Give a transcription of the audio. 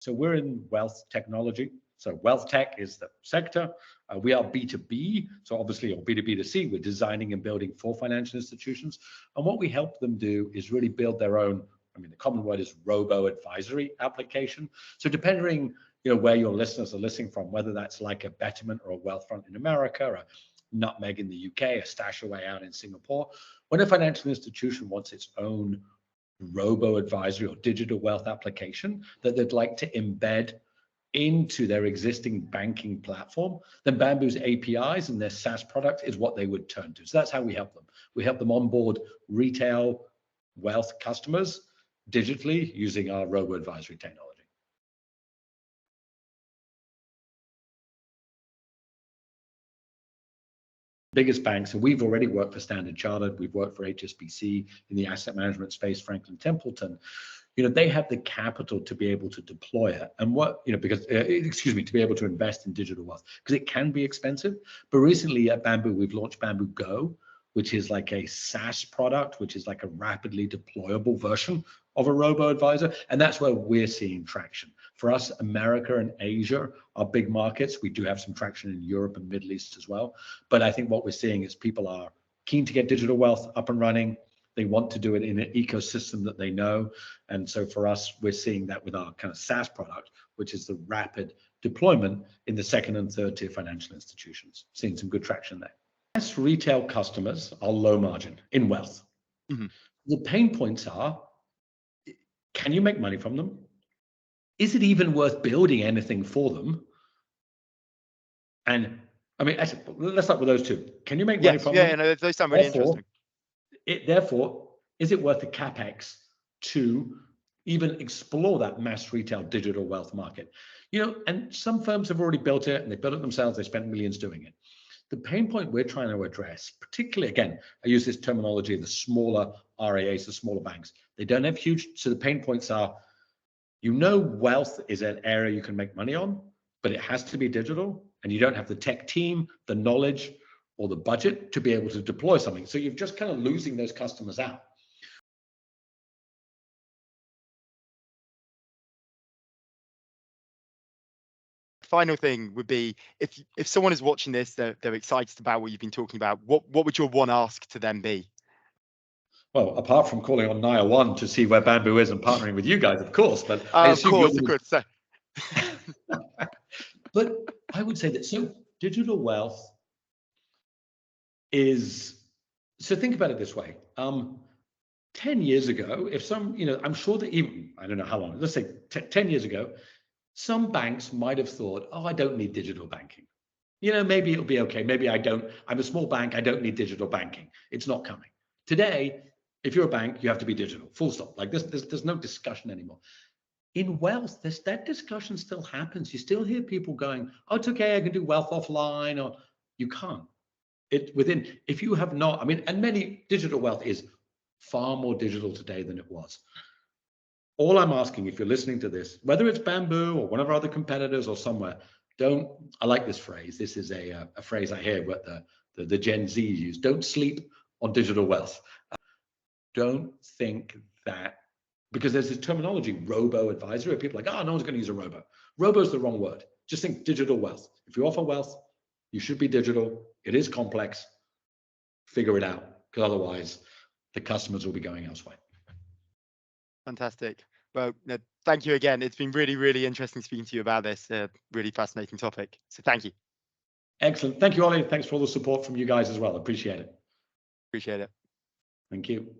So we're in wealth technology. So wealth tech is the sector. We are B2B, so obviously, or B2B2C, we're designing and building for financial institutions. And what we help them do is really build their own, I mean, the common word is robo-advisory application. So depending, where your listeners are listening from, whether that's like a Betterment or a Wealthfront in America, or a Nutmeg in the UK, a Stashaway out in Singapore, when a financial institution wants its own robo-advisory or digital wealth application that they'd like to embed into their existing banking platform, then Bamboo's APIs and their SaaS product is what they would turn to. So that's how we help them. We help them onboard retail wealth customers digitally using our robo-advisory technology. Biggest banks, and we've already worked for Standard Chartered, we've worked for HSBC in the asset management space, Franklin Templeton. They have the capital to be able to deploy it, and to be able to invest in digital wealth, because it can be expensive. But recently at Bamboo, we've launched Bamboo Go, which is like a SaaS product, which is like a rapidly deployable version of a robo-advisor, and that's where we're seeing traction. For us, America and Asia are big markets. We do have some traction in Europe and Middle East as well. But I think what we're seeing is people are keen to get digital wealth up and running. They want to do it in an ecosystem that they know. And so for us, we're seeing that with our kind of SaaS product, which is the rapid deployment in the second and third tier financial institutions. Seeing some good traction there. Yes, retail customers are low margin in wealth. Mm-hmm. The pain points are, can you make money from them? Is it even worth building anything for them? And I mean, let's start with those two. Can you make money from them? Yeah, no, those sound really interesting. Therefore, is it worth the capex to even explore that mass retail digital wealth market? And some firms have already built it, and they built it themselves. They spent millions doing it. The pain point we're trying to address, particularly, again, I use this terminology, the smaller RIAs, the smaller banks, they don't have huge, so the pain points are, wealth is an area you can make money on, but it has to be digital, and you don't have the tech team, the knowledge, or the budget to be able to deploy something. So you're just kind of losing those customers out. Final thing would be, if someone is watching this, they're excited about what you've been talking about, what would your one ask to them be? Well, apart from calling on NayaOne to see where Bamboo is and partnering with you guys, of course. But of course. But I would say that, so digital wealth is, so think about it this way. 10 years ago, if I'm sure that even, I don't know how long, let's say 10 years ago, some banks might have thought, I don't need digital banking. Maybe it'll be okay. Maybe I don't. I'm a small bank. I don't need digital banking. It's not coming. Today, if you're a bank, you have to be digital, full stop. Like there's no discussion anymore. In wealth, that discussion still happens. You still hear people going, it's okay, I can do wealth offline, or you can't. If you have not, and many digital wealth is far more digital today than it was. All I'm asking, if you're listening to this, whether it's Bamboo or one of our other competitors or somewhere, I like this phrase. This is a phrase I hear what the Gen Z use. Don't sleep on digital wealth. Don't think that, because there's this terminology, robo-advisory, where people are like, no one's going to use a robo. Robo is the wrong word. Just think digital wealth. If you offer wealth, you should be digital. It is complex. Figure it out, because otherwise the customers will be going elsewhere. Fantastic. Well, thank you again. It's been really, really interesting speaking to you about this really fascinating topic. So thank you. Excellent. Thank you, Ollie. Thanks for all the support from you guys as well. Appreciate it. Appreciate it. Thank you.